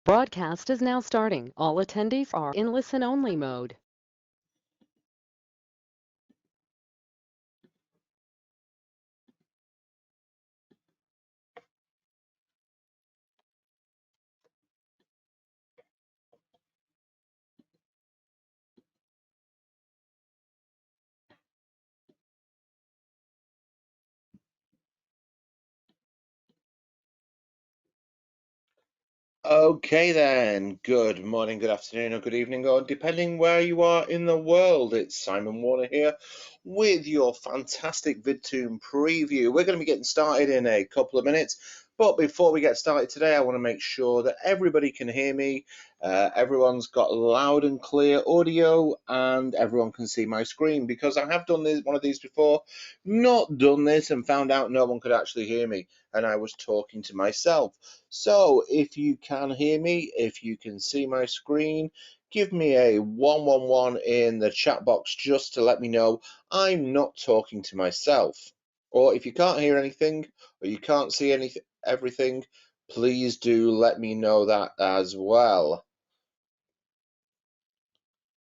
Broadcast is now starting. All attendees are in listen-only mode. Okay then, good morning, good afternoon, or good evening, or depending where you are in the world. It's Simon Warner here with your fantastic VidToon preview. We're going to be getting started in a couple of minutes, but before we get started today, I want to make sure that everybody can hear me. Everyone's got loud and clear audio, and everyone can see my screen, because I have done one of these before, not done this, and found out no one could actually hear me, and I was talking to myself. So if you can hear me, if you can see my screen, give me a 111 in the chat box just to let me know I'm not talking to myself. Or if you can't hear anything or you can't see everything, please do let me know that as well.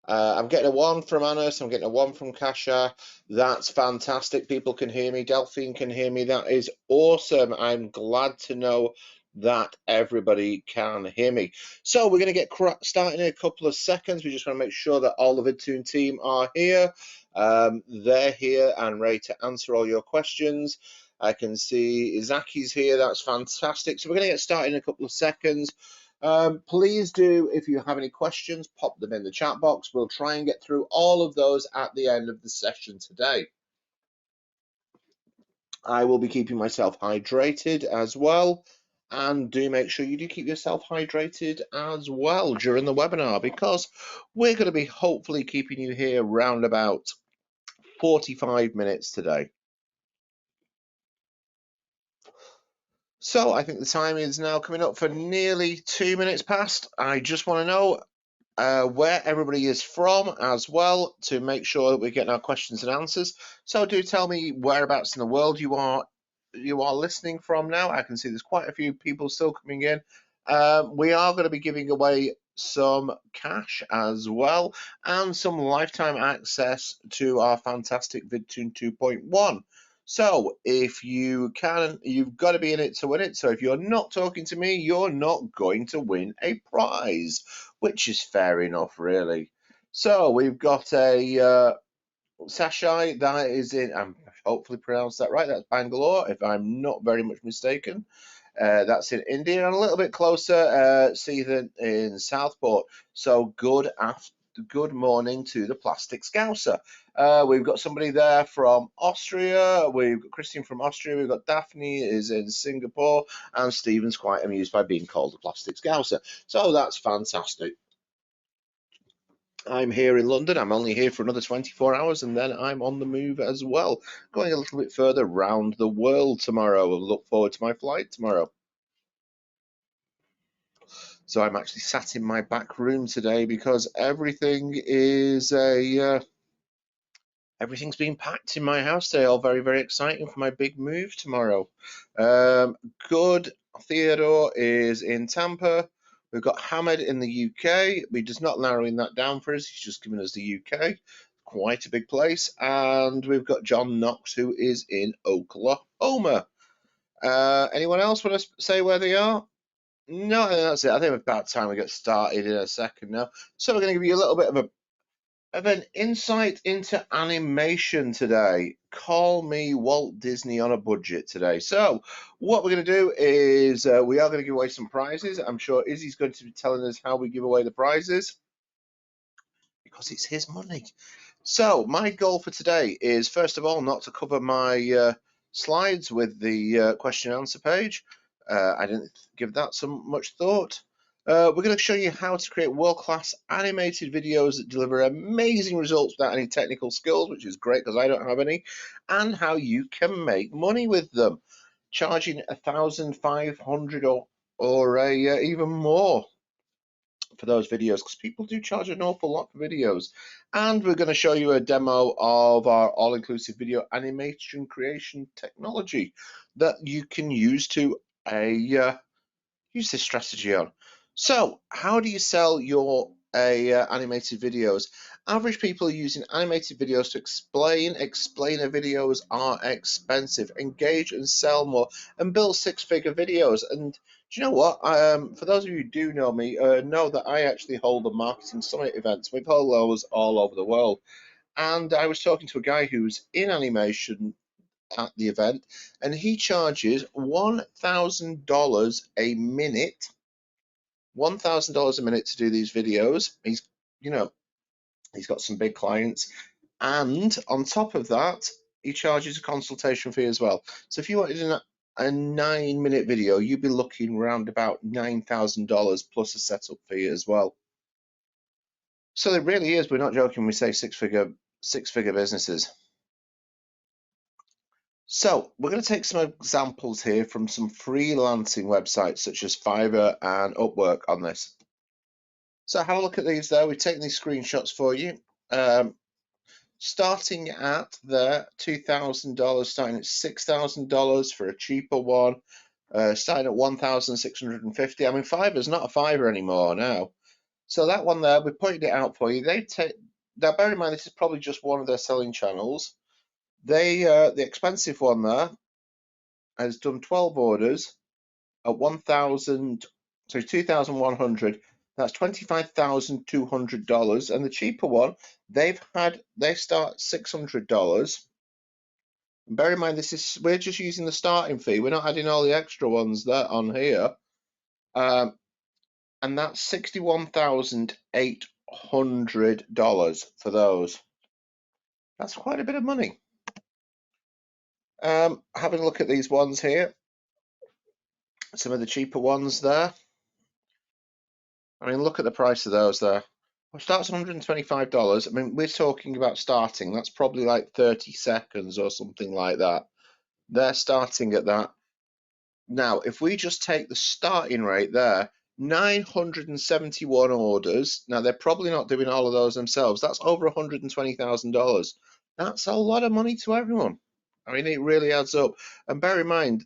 I'm getting a 1 from Anas. I'm getting a 1 from Kasha. That's fantastic. People can hear me. Delphine can hear me. That is awesome. I'm glad to know that everybody can hear me. So we're going to get started in a couple of seconds. We just want to make sure that all the VidToon team are here. They're here and ready to answer all your questions. I can see Izaki's here. That's fantastic. So we're going to get started in a couple of seconds. Please do, if you have any questions, pop them in the chat box. We'll try and get through all of those at the end of the session today. I will be keeping myself hydrated as well. And do make sure you do keep yourself hydrated as well during the webinar, because we're going to be hopefully keeping you here around about 45 minutes today. So I think the time is now coming up for nearly 2 minutes past. I just want to know where everybody is from as well, to make sure that we're getting our questions and answers. So do tell me whereabouts in the world you are listening from now. I can see there's quite a few people still coming in. We are going to be giving away some cash as well, and some lifetime access to our fantastic VidToon 2.1. So if you can, you've got to be in it to win it. So if you're not talking to me, you're not going to win a prize, which is fair enough, really. So we've got a Sashai, that is in, I'm hopefully pronounced that right, that's Bangalore, if I'm not very much mistaken. That's in India, and a little bit closer, Seethan in Southport. So good morning to the Plastic Scouser. We've got somebody there from Austria. We've got Christine from Austria. We've got Daphne is in Singapore, and Stephen's quite amused by being called the Plastic Scouser. So that's fantastic. I'm here in London. I'm only here for another 24 hours, and then I'm on the move as well, going a little bit further around the world tomorrow. I look forward to my flight tomorrow. So I'm actually sat in my back room today because everything is everything's been packed in my house today. All very, very exciting for my big move tomorrow. Good. Theodore is in Tampa. We've got Hamed in the UK. We're just not narrowing that down for us. He's just given us the UK. Quite a big place. And we've got John Knox, who is in Oklahoma. Anyone else want to say where they are? No, that's it. I think it's about time we get started in a second now. So we're going to give you a little bit of an insight into animation today. Call me Walt Disney on a budget today. So what we're going to do is we are going to give away some prizes. I'm sure Izzy's going to be telling us how we give away the prizes, because it's his money. So my goal for today is, first of all, not to cover my slides with the question and answer page. I didn't give that so much thought. We're going to show you how to create world-class animated videos that deliver amazing results without any technical skills, which is great because I don't have any, and how you can make money with them, charging 1,500 or even more for those videos, because people do charge an awful lot for videos. And we're going to show you a demo of our all-inclusive video animation creation technology that you can use to use this strategy on. So, how do you sell your animated videos? Average people are using animated videos to explain. Explainer videos are expensive. Engage and sell more, and build six-figure videos. And do you know what? For those of you who do know me, know that I actually hold the marketing summit events. We hold those all over the world. And I was talking to a guy who's in animation at the event, and he charges $1,000 a minute. $1,000 a minute to do these videos. You know, he's got some big clients, and on top of that, he charges a consultation fee as well. So if you wanted a 9-minute video, you'd be looking around about $9,000 plus a setup fee as well. So it really is. We're not joking. We say six-figure businesses. So we're going to take some examples here from some freelancing websites such as Fiverr and Upwork on this. So have a look at these there. We've taken these screenshots for you. Starting at the $2,000, starting at $6,000 for a cheaper one, starting at $1,650. I mean, Fiverr's not a Fiverr anymore now. So that one there, we pointed it out for you. Now bear in mind this is probably just one of their selling channels. The expensive one there has done 12 orders at 2,100. That's $25,200. And the cheaper one, they start $600. Bear in mind, we're just using the starting fee. We're not adding all the extra ones that on here. And that's $61,800 for those. That's quite a bit of money. Having a look at these ones here, some of the cheaper ones there. I mean, look at the price of those there. It starts at $125. I mean, we're talking about starting. That's probably like 30 seconds or something like that. They're starting at that. Now, if we just take the starting rate there, 971 orders. Now, they're probably not doing all of those themselves. That's over $120,000. That's a lot of money to everyone. I mean, it really adds up. And bear in mind,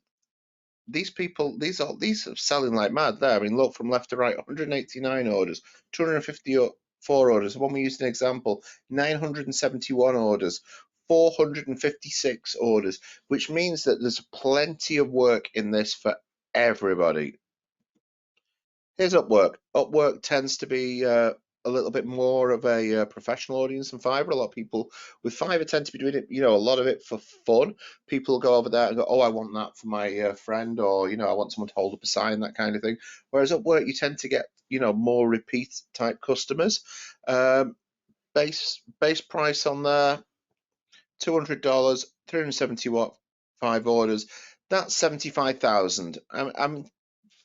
these people, these are selling like mad there. I mean, look from left to right, 189 orders, 254 orders. The one we used an example, 971 orders, 456 orders, which means that there's plenty of work in this for everybody. Here's Upwork. Upwork tends to be a little bit more of a professional audience than Fiverr. A lot of people with Fiverr tend to be doing it, a lot of it for fun. People go over there and go, oh, I want that for my friend, or, I want someone to hold up a sign, that kind of thing. Whereas Upwork, you tend to get, more repeat type customers. Base price on there, $200, 375 orders. That's 75,000.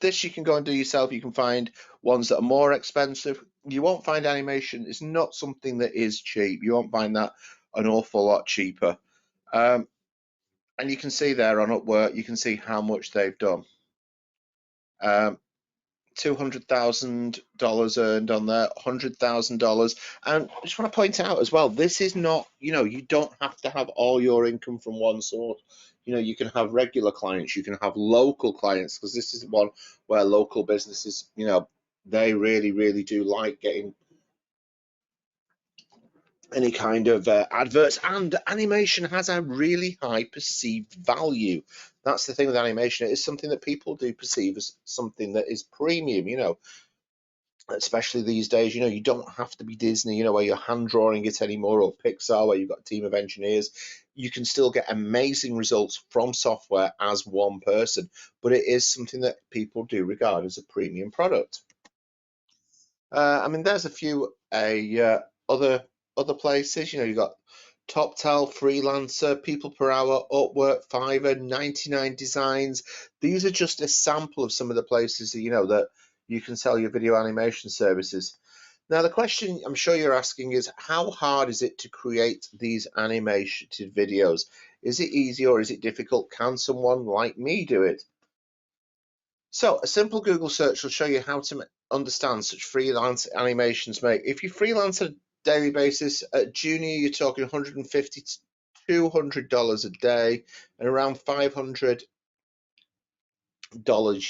This you can go and do yourself. You can find ones that are more expensive. You won't find animation. It's not something that is cheap. You won't find that an awful lot cheaper. And you can see there on Upwork, you can see how much they've done. $200,000 earned on there, $100,000. And I just want to point out as well, this is not, you don't have to have all your income from one source. You can have regular clients, you can have local clients, because this is one where local businesses, they really, really do like getting any kind of adverts, and animation has a really high perceived value. That's the thing with animation. It is something that people do perceive as something that is premium, especially these days. You don't have to be Disney, where you're hand drawing it anymore, or Pixar, where you've got a team of engineers. You can still get amazing results from software as one person, but it is something that people do regard as a premium product. I mean, there's a few other places. You've got TopTal, Freelancer, People Per Hour, Upwork, Fiverr, 99 Designs. These are just a sample of some of the places that you can sell your video animation services. Now, the question I'm sure you're asking is, how hard is it to create these animated videos? Is it easy or is it difficult? Can someone like me do it? So a simple Google search will show you how to understand such freelance animations make. If you freelance on a daily basis, at junior you're talking $150 to $200 a day, and around $500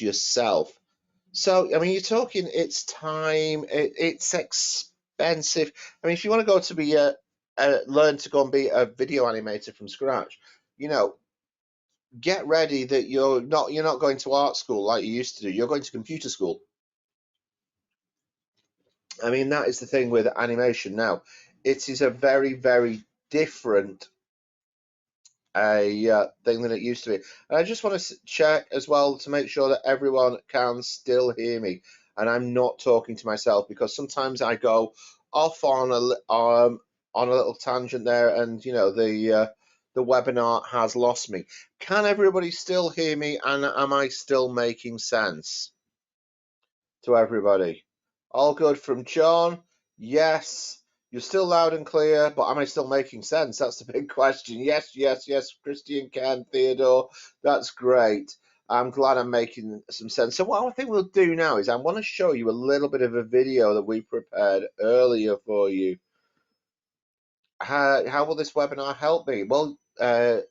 yourself. So, I mean, you're talking it's time, it's expensive. I mean, if you want to go to be learn to go and be a video animator from scratch, you know, get ready that you're not going to art school like you used to do. You're going to computer school. I mean, that is the thing with animation now. It is a very, very different thing than it used to be. And I just want to check as well to make sure that everyone can still hear me. And I'm not talking to myself because sometimes I go off on a little tangent there, and the webinar has lost me. Can everybody still hear me? And am I still making sense to everybody? All good from John. Yes. You're still loud and clear, but am I still making sense? That's the big question. Yes, yes, yes. Christian, Ken, Theodore. That's great. I'm glad I'm making some sense. So what I think we'll do now is I want to show you a little bit of a video that we prepared earlier for you. How will this webinar help me? Well,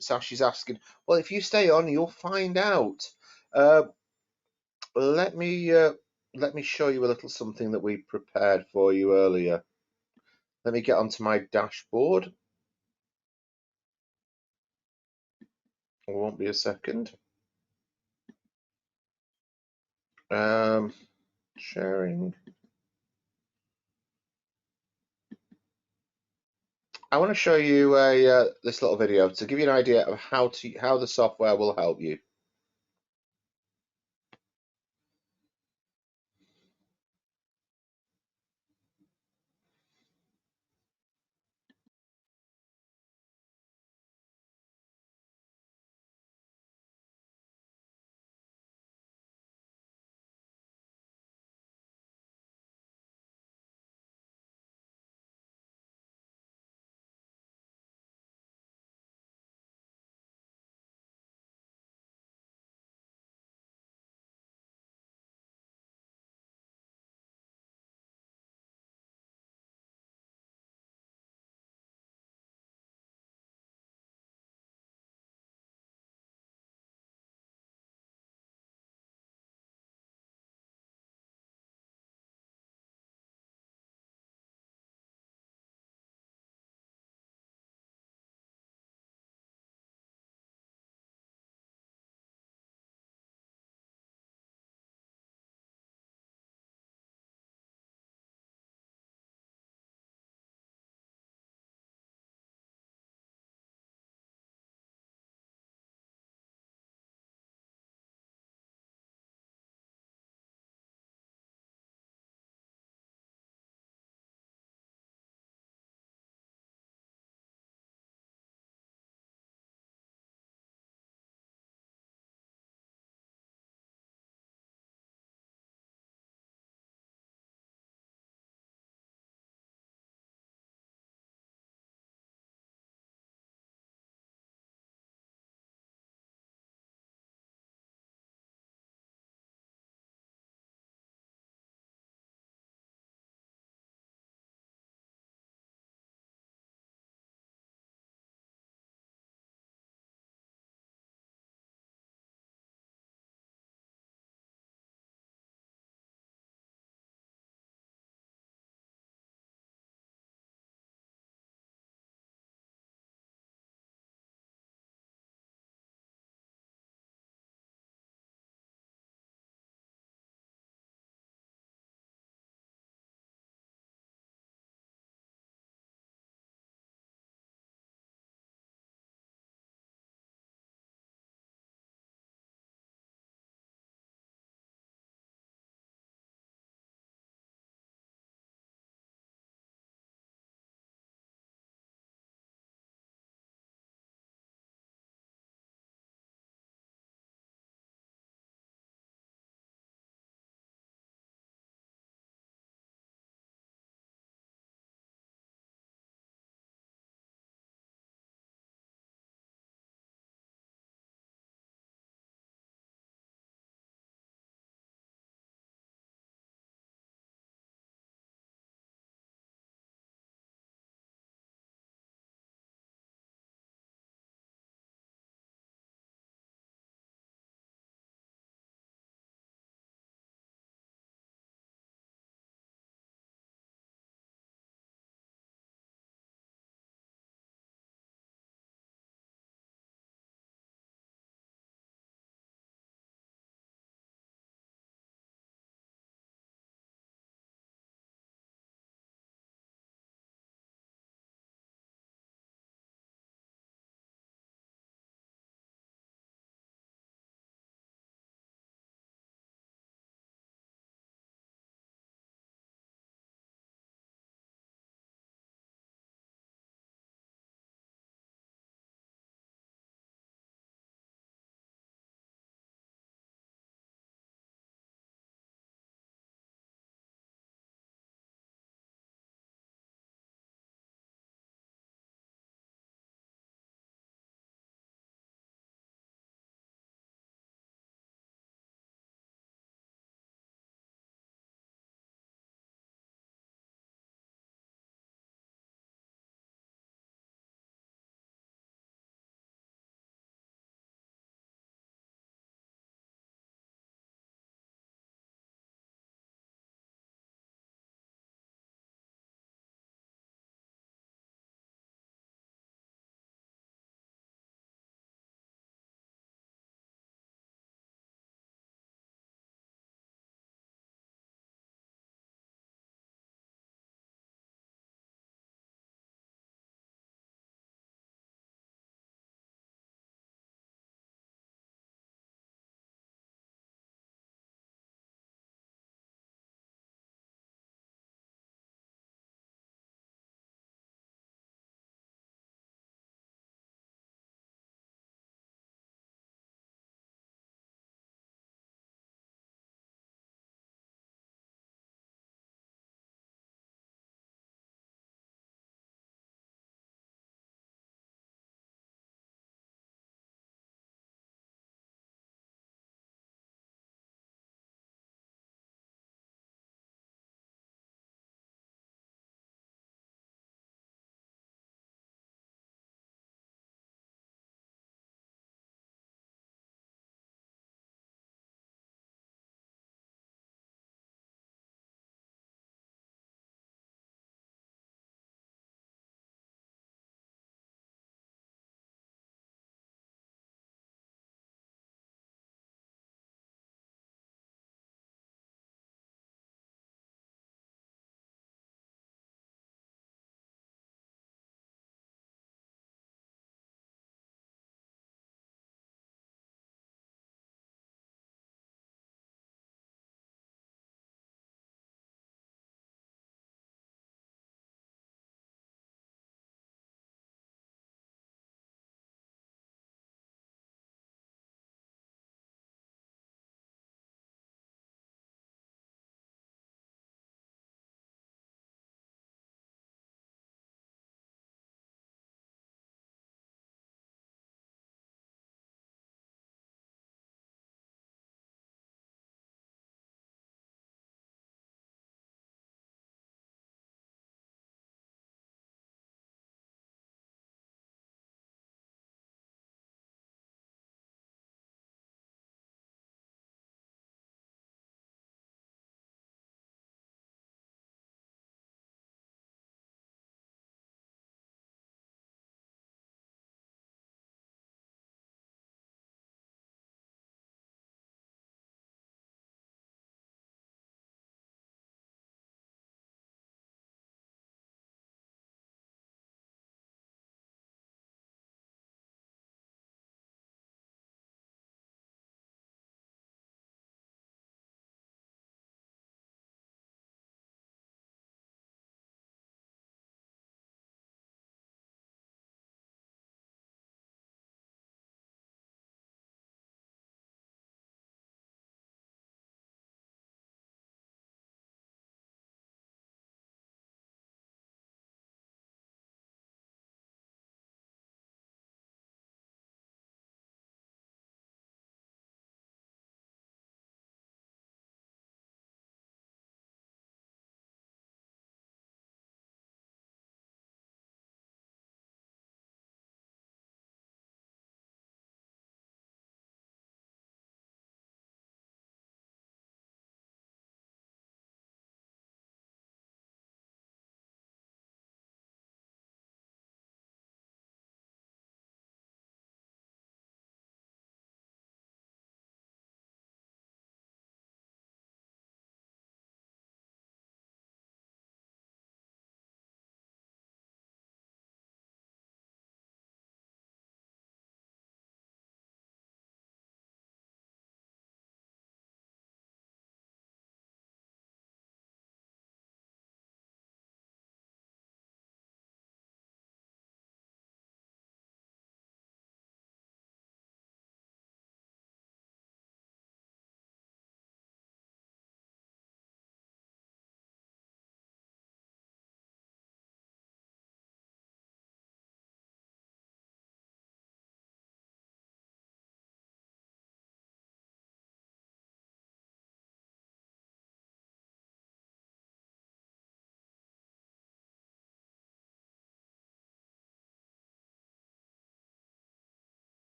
Sashi's asking, well, if you stay on, you'll find out. Uh, let me show you a little something that we prepared for you earlier. Let me get onto my dashboard. It won't be a second. Sharing. I want to show you this little video to give you an idea of how the software will help you.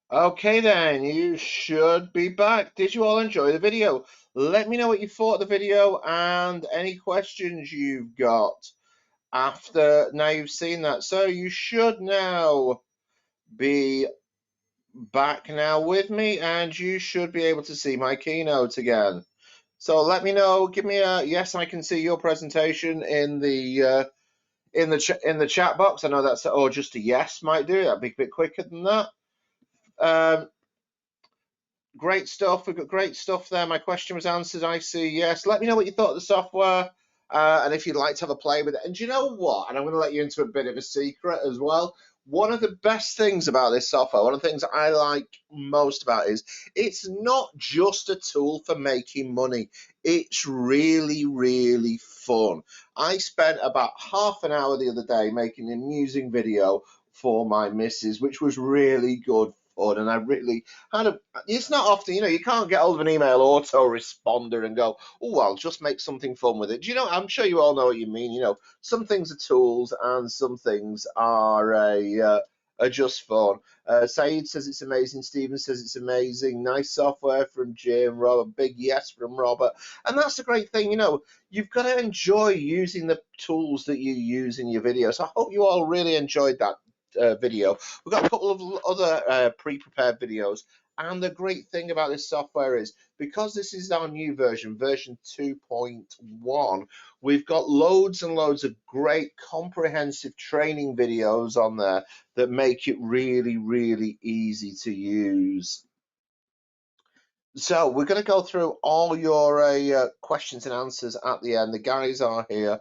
Okay then, you should be back. Did you all enjoy the video? Let me know what you thought of the video and any questions you've got after now you've seen that. So you should now be back now with me and you should be able to see my keynote again. So let me know, give me a yes, I can see your presentation in the in the chat box. I know that's, or just a yes might do. That'd be a bit quicker than that. Um, Great stuff. We've got great stuff there. My question was answered. I see. Yes. Let me know what you thought of the software, and if you'd like to have a play with it. And do you know what? And I'm going to let you into a bit of a secret as well. One of the best things about this software, one of the things I like most about it is it's not just a tool for making money. It's really, really fun. I spent about half an hour the other day making an amusing video for my missus, which was really good fun, and I really kind of, it's not often, you can't get hold of an email autoresponder and go, oh, I'll just make something fun with it. Do you know, I'm sure you all know what you mean. Some things are tools and some things are just fun. Saeed says it's amazing. Stephen says it's amazing. Nice software from Jim. Robert, big yes from Robert. And that's the great thing, you've got to enjoy using the tools that you use in your videos. So I hope you all really enjoyed that video. We've got a couple of other pre-prepared videos, and the great thing about this software is because this is our new version, version 2.1, we've got loads and loads of great comprehensive training videos on there that make it really, really easy to use. So we're going to go through all your questions and answers at the end. The guys are here.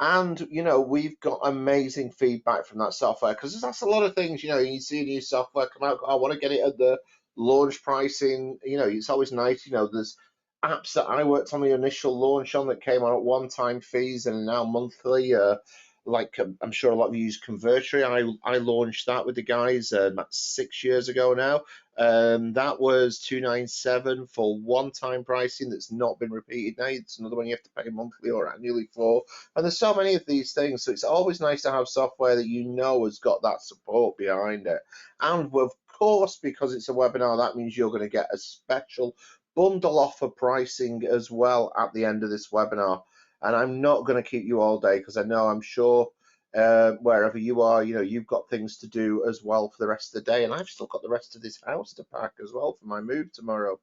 And we've got amazing feedback from that software, because that's a lot of things. You see a new software come out, I want to get it at the launch pricing. It's always nice. There's apps that I worked on the initial launch on that came on at one-time fees and are now monthly. I'm sure a lot of you use Convertry. I launched that with the guys about 6 years ago now. That was 297 for one-time pricing that's not been repeated now. It's another one you have to pay monthly or annually for. And there's so many of these things, so it's always nice to have software that has got that support behind it. And of course, because it's a webinar, that means you're going to get a special bundle offer pricing as well at the end of this webinar. And I'm not going to keep you all day, because I'm sure wherever you are, you've got things to do as well for the rest of the day. And I've still got the rest of this house to pack as well for my move tomorrow.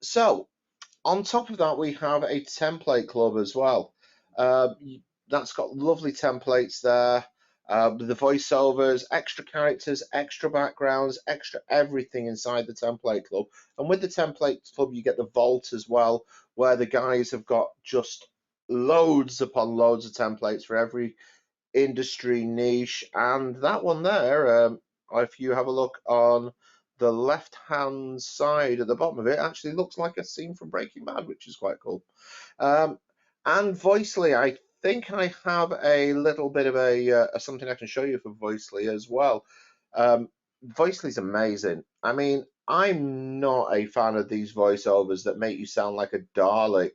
So on top of that, we have a template club as well. That's got lovely templates there. The voiceovers, extra characters, extra backgrounds, extra everything inside the template club. And with the template club, you get the vault as well, where the guys have got just loads upon loads of templates for every industry niche. And that one there, if you have a look on the left hand side at the bottom of it, actually looks like a scene from Breaking Bad, which is quite cool. And Voicely, I think I have a little bit of a something I can show you for Voicely as well. Voicely's amazing. I mean, I'm not a fan of these voiceovers that make you sound like a Dalek.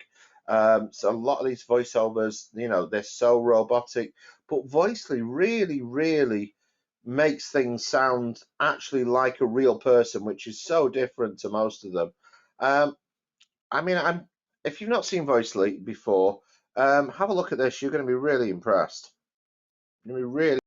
So a lot of these voiceovers, they're so robotic, but Voicely really, really makes things sound actually like a real person, which is so different to most of them. I mean, if you've not seen Voicely before, have a look at this. You're going to be really impressed. You're going to be really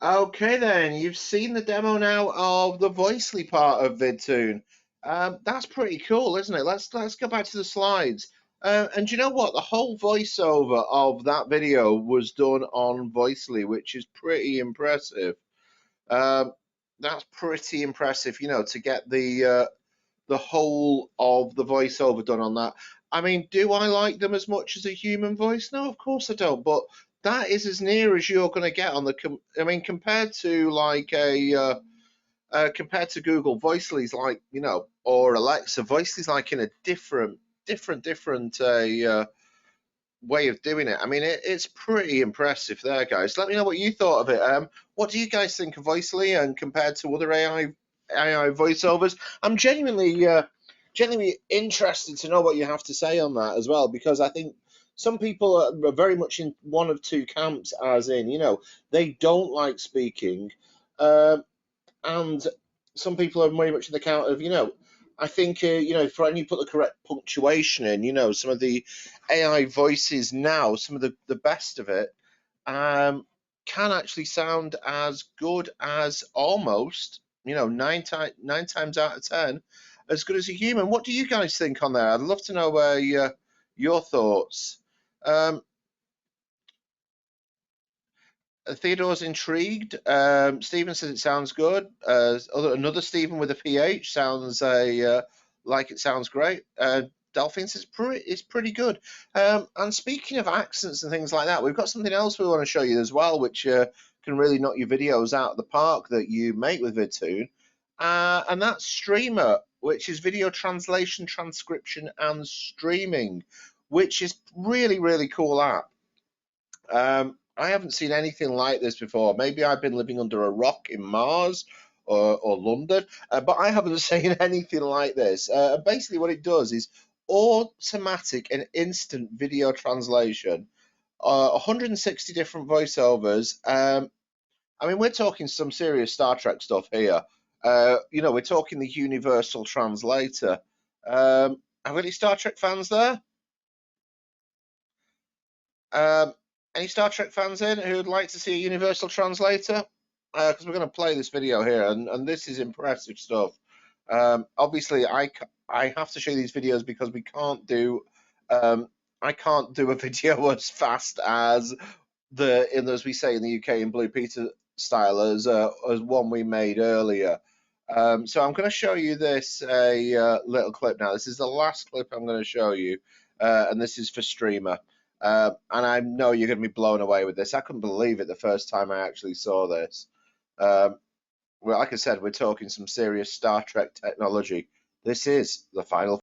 Okay then, you've seen the demo now of the Voicely part of VidToon. That's pretty cool, isn't it? Let's go back to the slides. And you know what? The whole voiceover of that video was done on Voicely, which is pretty impressive. Um, that's pretty impressive, to get the whole of the voiceover done on that. I mean, do I like them as much as a human voice? No, of course I don't. But that is as near as you're going to get on the. I mean, compared to like compared to Google, Voicely's like or Alexa, Voicely's like in a different way of doing it. I mean, it's pretty impressive there, guys. Let me know what you thought of it. What do you guys think of Voicely and compared to other AI voiceovers? I'm genuinely interested to know what you have to say on that as well, because I think some people are very much in one of two camps, as in, they don't like speaking, um, and some people are very much in the count of, I think, for when you put the correct punctuation in, some of the AI voices now, some of the best of it, can actually sound as good as almost, nine times out of ten, as good as a human. What do you guys think on there? I'd love to know your thoughts. Um, Theodore's intrigued. Stephen says it sounds good. Another Stephen with a PH sounds like it sounds great. Delphine says it's pretty good. And speaking of accents and things like that, we've got something else we want to show you as well, which can really knock your videos out of the park that you make with VidToon. And that's Streamer, which is video translation, transcription, and streaming, which is really cool app. I haven't seen anything like this before. Maybe I've been living under a rock in Mars or London, but I haven't seen anything like this. Basically, what it does is automatic and instant video translation, 160 different voiceovers. I mean, we're talking some serious Star Trek stuff here. We're talking the Universal Translator. Have any Star Trek fans there? Um, any Star Trek fans in who would like to see a universal translator? Because we're going to play this video here, and this is impressive stuff. Obviously, I have to show you these videos because we can't do I can't do a video as fast as as we say in the UK in Blue Peter style as one we made earlier. So I'm going to show you this little clip now. This is the last clip I'm going to show you, and this is for Streamer. And I know you're going to be blown away with this. I couldn't believe it the first time I actually saw this. Well, like I said, we're talking some serious Star Trek technology. This is the final.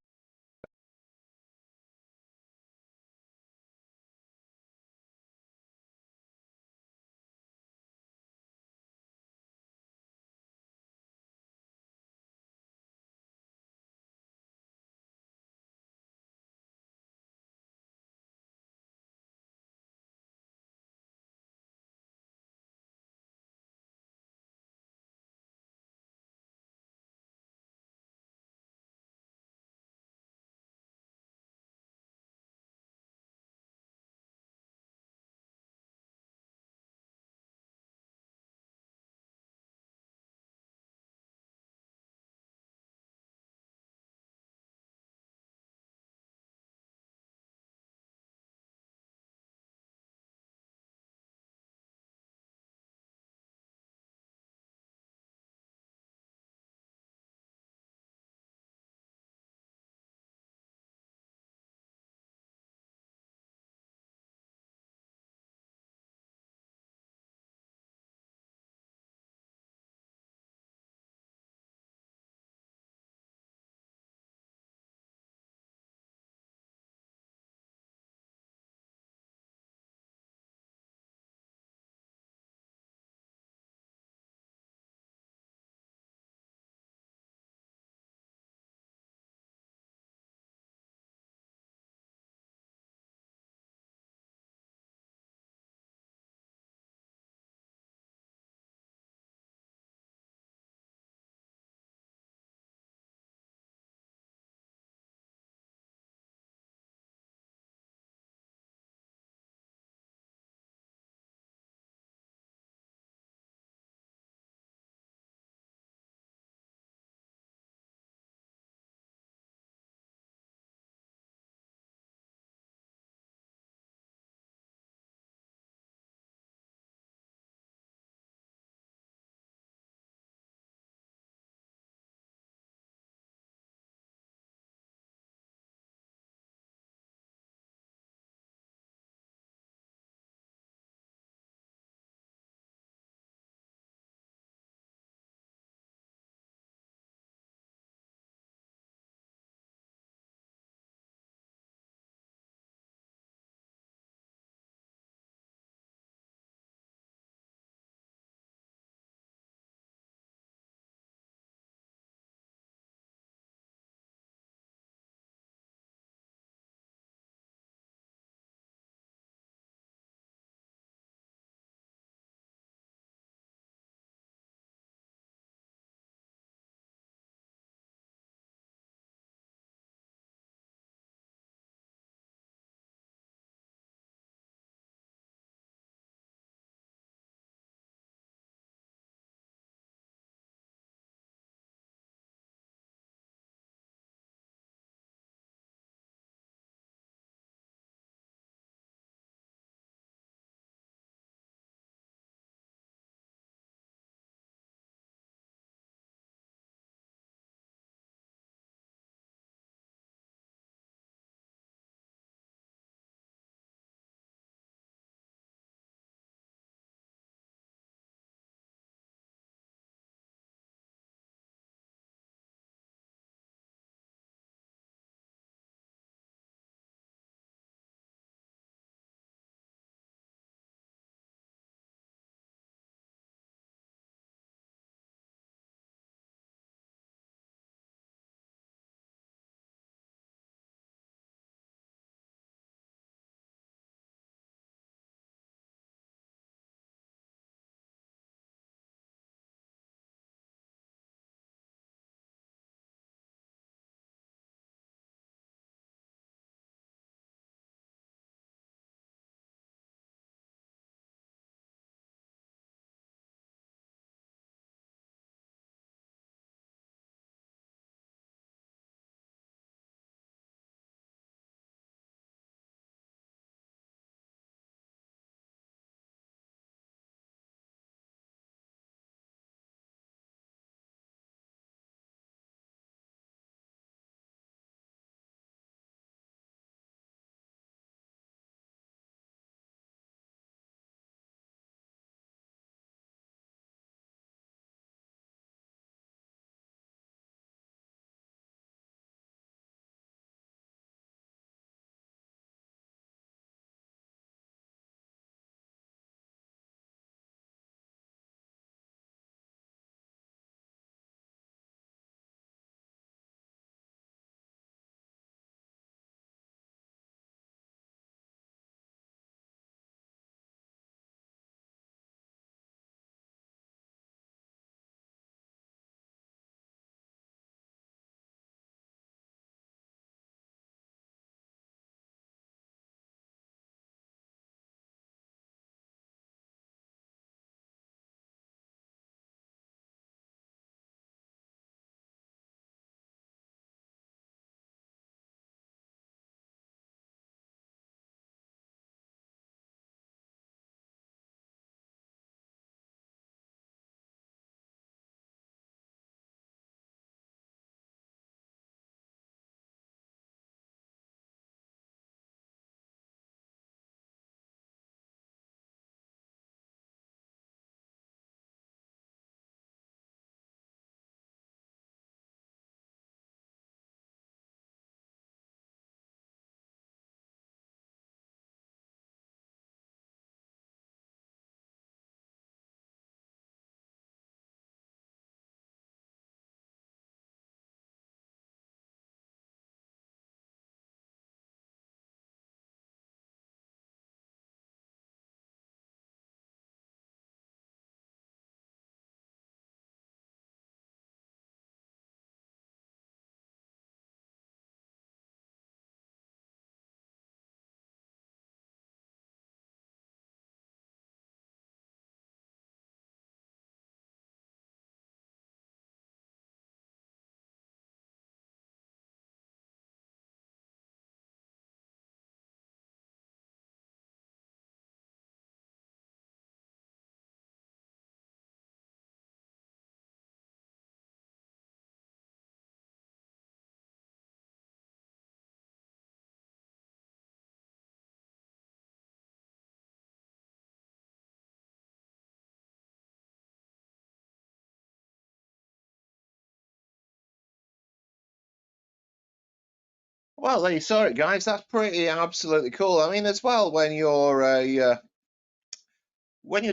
Well, there you saw it, guys. That's pretty absolutely cool. I mean, as well, when you're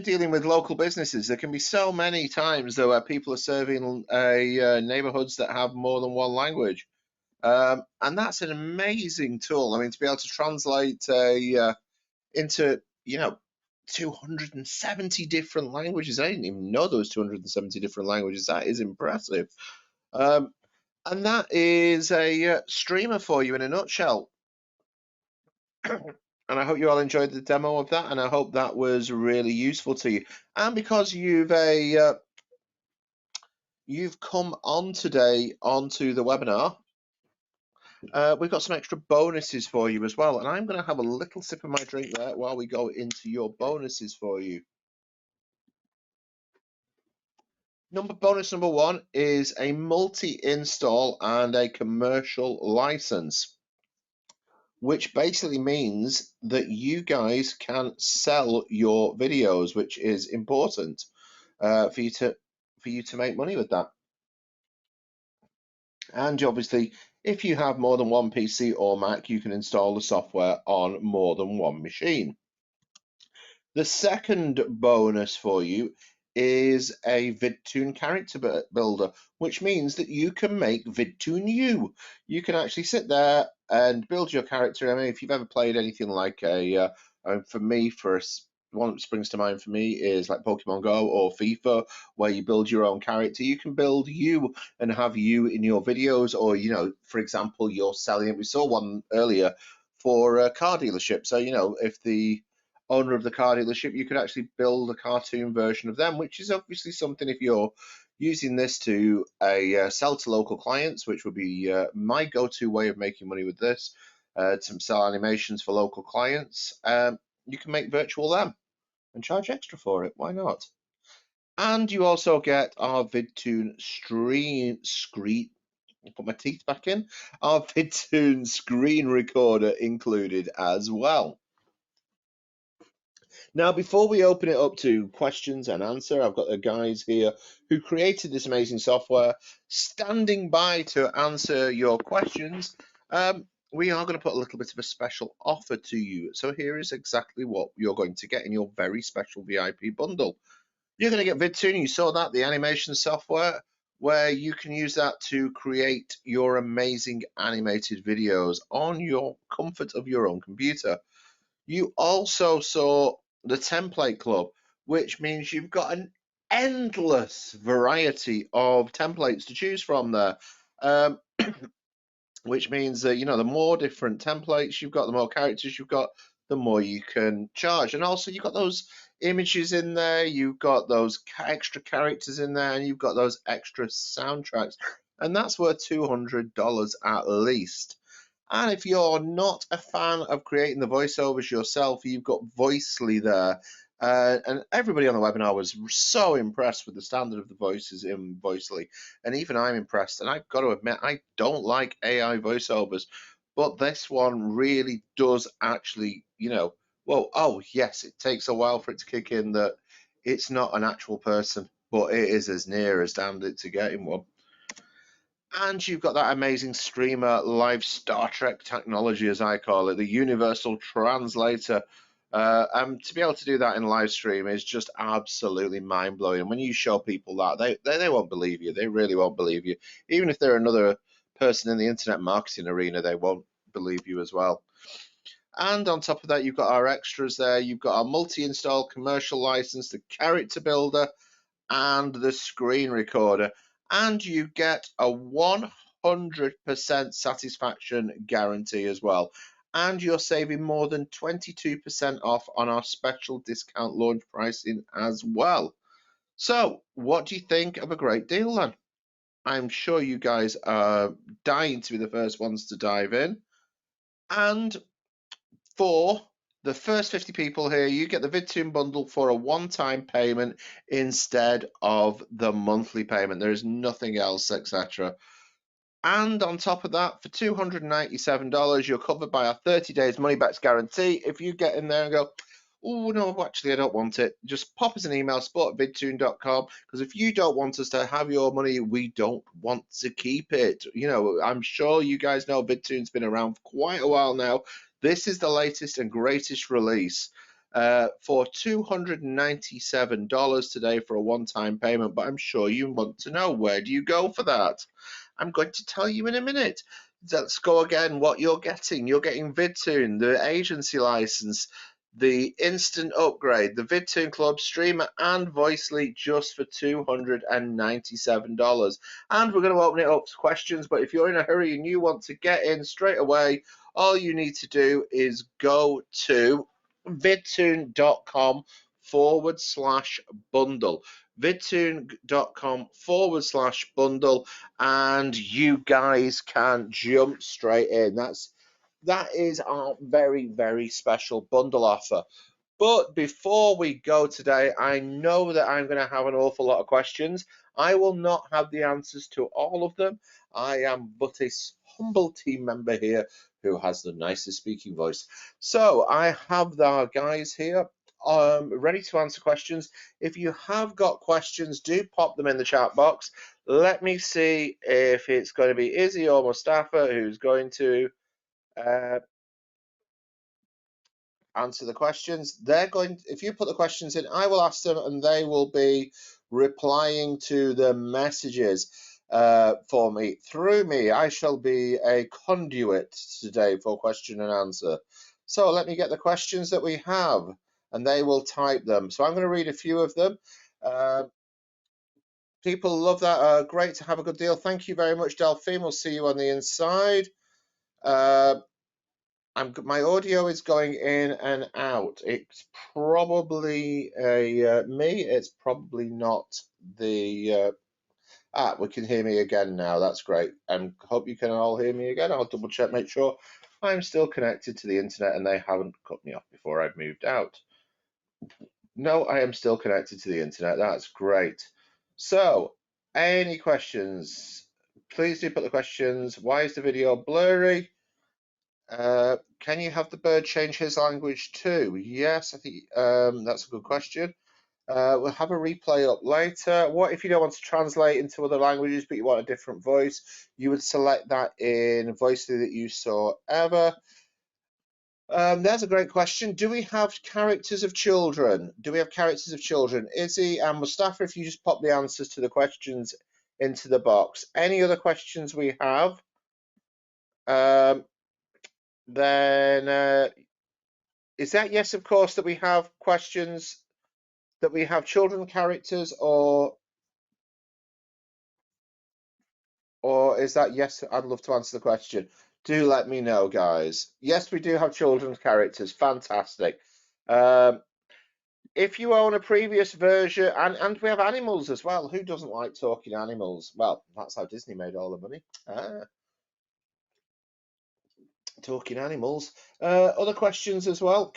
dealing with local businesses, there can be so many times though where people are serving neighborhoods that have more than one language, and that's an amazing tool. I mean, to be able to translate into 270 different languages. I didn't even know there was 270 different languages. That is impressive. Um, and that is a streamer for you in a nutshell. And I hope you all enjoyed the demo of that, and I hope that was really useful to you. And because you've come on today onto the webinar, we've got some extra bonuses for you as well. And I'm going to have a little sip of my drink there while we go into your bonuses for you. Bonus number one is a multi-install and a commercial license, which basically means that you guys can sell your videos, which is important for you to make money with that. And obviously, if you have more than one PC or Mac, you can install the software on more than one machine. The second bonus for you is a VidToon character builder, which means that you can make VidToon you. You can actually sit there and build your character. I mean, if you've ever played anything like for me, one that springs to mind for me is like Pokemon Go or FIFA, where you build your own character. You can build you and have you in your videos, or for example, you're selling it. We saw one earlier for a car dealership. So if the owner of the car dealership, you could actually build a cartoon version of them, which is obviously something if you're using this to sell to local clients, which would be my go-to way of making money with this, to sell animations for local clients. You can make virtual them and charge extra for it. Why not? And you also get our VidToon screen. Put my teeth back in. Our VidToon screen recorder included as well. Now, before we open it up to questions and answer, I've got the guys here who created this amazing software standing by to answer your questions. We are going to put a little bit of a special offer to you. So here is exactly what you're going to get in your very special VIP bundle. You're going to get VidToon. You saw that, the animation software, where you can use that to create your amazing animated videos on your comfort of your own computer. You also saw the template club, which means you've got an endless variety of templates to choose from there. Which means that the more different templates you've got, the more characters you've got, the more you can charge. And also you've got those images in there, you've got those extra characters in there, and you've got those extra soundtracks, and that's worth $200 at least. And if you're not a fan of creating the voiceovers yourself, you've got Voicely there. And everybody on the webinar was so impressed with the standard of the voices in Voicely. And even I'm impressed. And I've got to admit, I don't like AI voiceovers. But this one really does actually, well, oh, yes, it takes a while for it to kick in that it's not an actual person, but it is as near as damned it to getting one. And you've got that amazing streamer live Star Trek technology, as I call it, the universal translator. And to be able to do that in live stream is just absolutely mind blowing. When you show people that, they won't believe you. They really won't believe you. Even if they're another person in the internet marketing arena, they won't believe you as well. And on top of that, you've got our extras there. You've got our multi-install commercial license, the character builder, and the screen recorder. And you get a 100% satisfaction guarantee as well. And you're saving more than 22% off on our special discount launch pricing as well. So, what do you think of a great deal then? I'm sure you guys are dying to be the first ones to dive in. And for the first 50 people here, you get the VidToon bundle for a one-time payment instead of the monthly payment. There is nothing else, etc. And on top of that, for $297, you're covered by our 30 days money-back guarantee. If you get in there and go, oh no, actually I don't want it, just pop us an email, support@vidtoon.com, because if you don't want us to have your money, we don't want to keep it. You know, I'm sure you guys know VidToon's been around for quite a while now. This is the latest and greatest release. For $297 today for a one-time payment, but I'm sure you want to know, where do you go for that? I'm going to tell you in a minute. Let's go again. What you're getting VidToon, the agency license, the instant upgrade, the VidToon Club streamer, and Voicely, just for $297. And we're going to open it up to questions, but if you're in a hurry and you want to get in straight away, all you need to do is go to vidtoon.com/bundle. vidtoon.com/bundle, and you guys can jump straight in. That is our very, very special bundle offer. But before we go today, I know that I'm going to have an awful lot of questions. I will not have the answers to all of them. I am but a humble team member here who has the nicest speaking voice. So I have our guys here ready to answer questions. If you have got questions, do pop them in the chat box. Let me see if it's going to be Izzy or Mustafa who's going to uh, answer the questions. They're going, if you put the questions in, I will ask them and they will be replying to the messages for me, through me. I shall be a conduit today for question and answer. So let me get the questions that we have and they will type them. So I'm going to read a few of them. People love that. Great to have a good deal. Thank you very much, Delphine. We'll see you on the inside. My audio is going in and out. It's probably me. It's probably not the. We can hear me again now. That's great. And hope you can all hear me again. I'll double check, make sure I'm still connected to the internet and they haven't cut me off before I've moved out. No, I am still connected to the internet. That's great. So, any questions? Please do put the questions. Why is the video blurry? Can you have the bird change his language too? Yes, I think that's a good question. We'll have a replay up later. What if you don't want to translate into other languages, but you want a different voice? You would select that in Voicely that you saw ever. There's a great question. Do we have characters of children? Do we have characters of children? Izzy and Mustafa, if you just pop the answers to the questions into the box. Any other questions we have? Then is that yes, of course, that we have questions, that we have children characters, or is that yes? I'd love to answer the question. Do let me know, guys. Yes, we do have children's characters. Fantastic. If you own a previous version, and we have animals as well. Who doesn't like talking animals? Well, that's how Disney made all the money. Talking animals. Other questions as well?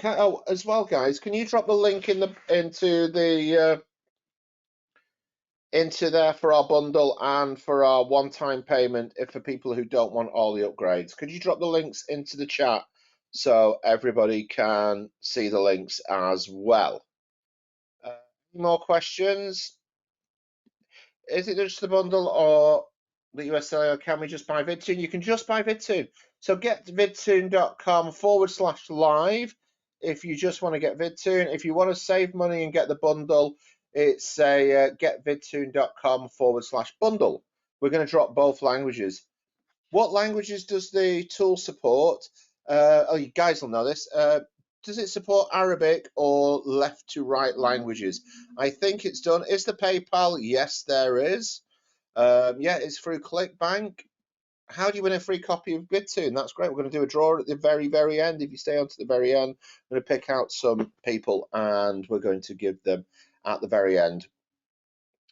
As well, guys. Can you drop the link into there for our bundle and for our one-time payment for people who don't want all the upgrades? Could you drop the links into the chat so everybody can see the links as well? Any more questions? Is it just the bundle or the USA, or can we just buy VidToon? You can just buy VidToon. So get vidtoon.com/live if you just want to get VidToon. If you want to save money and get the bundle, it's get vidtoon.com/bundle. We're going to drop both languages. What languages does the tool support? Oh, you guys will know this. Does it support Arabic or left to right languages? I think it's done. Is the PayPal? Yes, there is. Yeah, it's through ClickBank. How do you win a free copy of VidToon? That's great. We're going to do a draw at the very, very end. If you stay on to the very end, I'm going to pick out some people and we're going to give them at the very end.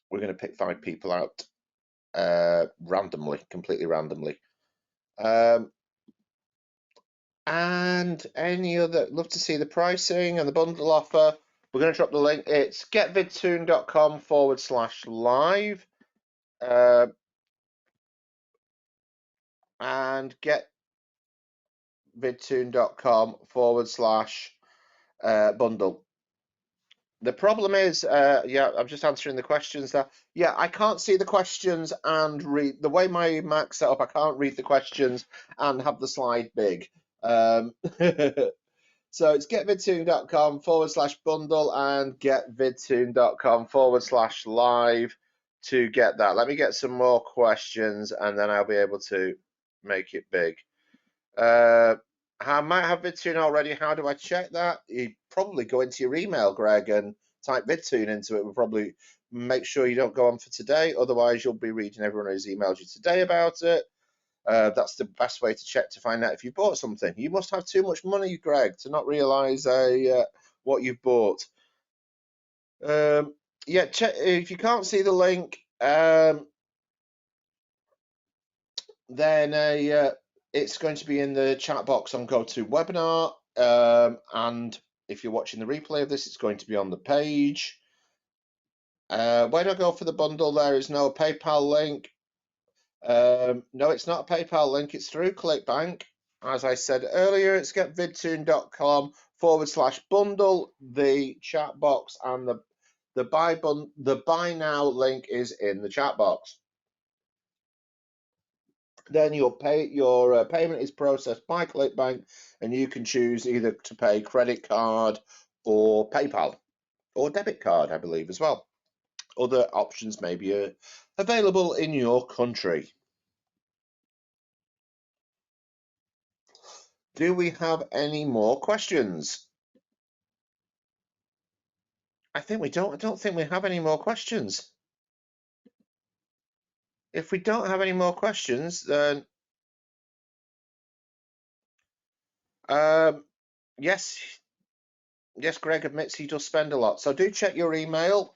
We're going to pick 5 people out randomly, completely randomly. And any other, love to see the pricing and the bundle offer. We're going to drop the link. It's getvidtoon.com/live and getvidtoon.com/ bundle. The problem is, yeah, I'm just answering the questions there. Yeah, I can't see the questions and read the way my Mac's set up. I can't read the questions and have the slide big. So it's getvidtoon.com/bundle and getvidtoon.com/live to get that. Let me get some more questions and then I'll be able to make it big. I might have VidToon already. How do I check that? You probably go into your email, Greg, and type VidToon into it. We'll probably make sure you don't go on for today. Otherwise, you'll be reading everyone who's emailed you today about it. That's the best way to check to find out if you bought something. You must have too much money, Greg, to not realize what you've bought. Yeah, check if you can't see the link. Then it's going to be in the chat box on GoToWebinar, and if you're watching the replay of this, it's going to be on the page. Where do I go for the bundle? There is no PayPal link. No, it's not a PayPal link. It's through ClickBank. As I said earlier, it's getvidtoon.com/bundle. The chat box and the buy now link is in the chat box. Then your payment is processed by ClickBank, and you can choose either to pay credit card or PayPal or debit card, I believe, as well. Other options may be available in your country. Do we have any more questions? I think we don't. I don't think we have any more questions. If we don't have any more questions, then yes, Greg admits he does spend a lot. So do check your email.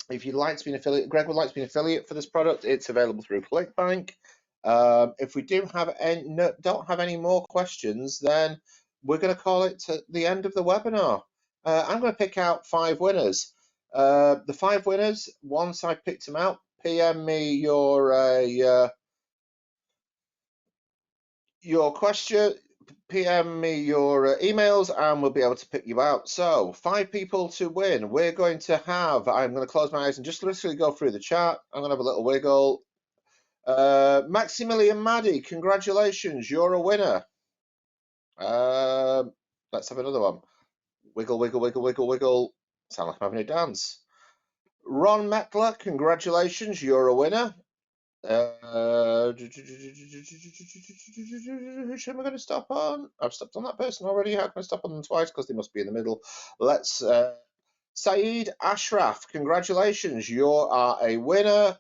If you'd like to be an affiliate, Greg would like to be an affiliate for this product. It's available through ClickBank. If we don't have any more questions, then we're going to call it to the end of the webinar. I'm going to pick out 5 winners. The 5 winners, once I've picked them out, PM me your question, PM me your emails, and we'll be able to pick you out. So 5 people to win. We're going to have, I'm going to close my eyes and just literally go through the chat. I'm going to have a little wiggle. Maximilian Maddy, congratulations, you're a winner. Let's have another one. Wiggle, wiggle, wiggle, wiggle, wiggle. Sound like I'm having a dance. Ron Mettler, congratulations, you're a winner. Who am I going to stop on? I've stopped on that person already. How can I stop on them twice? Because they must be in the middle. Let's Saeed Ashraf, congratulations, you are a winner.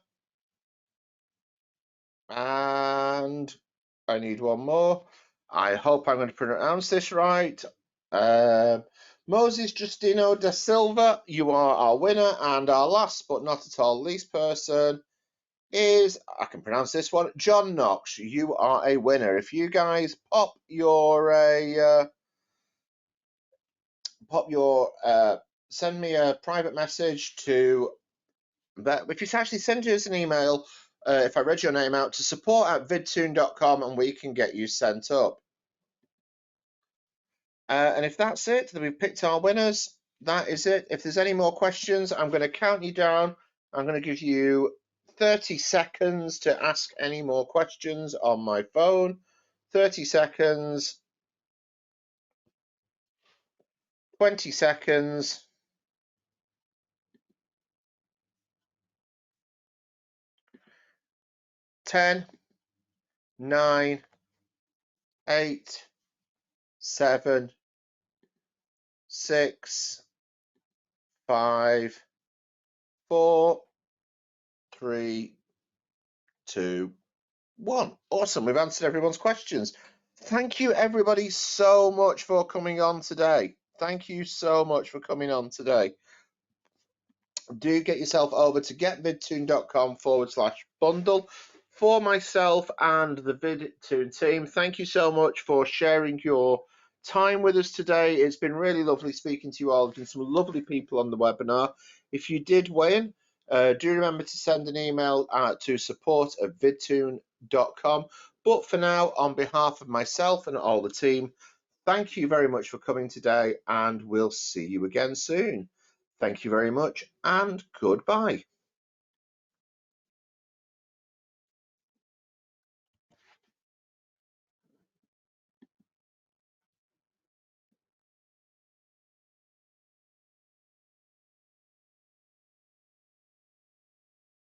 And I need one more. I hope I'm going to pronounce this right. Moses Justino da Silva, you are our winner. And our last but not at all least person is, I can pronounce this one, John Knox. You are a winner. If you guys pop your send me a private message to that. If you actually send us an email, if I read your name out, to support@vidtoon.com, and we can get you sent up. And if that's it, then we've picked our winners. That is it. If there's any more questions, I'm going to count you down. I'm going to give you 30 seconds to ask any more questions on my phone. 30 seconds. 20 seconds. 10, 9, 8, 7, 6, 5, 4, 3, 2, 1. Awesome. We've answered everyone's questions. Thank you, everybody, so much for coming on today. Thank you so much for coming on today. Do get yourself over to getvidtoon.com/bundle. For myself and the VidToon team, thank you so much for sharing your time with us today. It's been really lovely speaking to you all. There's been some lovely people on the webinar. If you did win, do remember to send an email to support@vidtoon.com. But for now, on behalf of myself and all the team, Thank you very much for coming today, and we'll see you again soon. Thank you very much, and goodbye.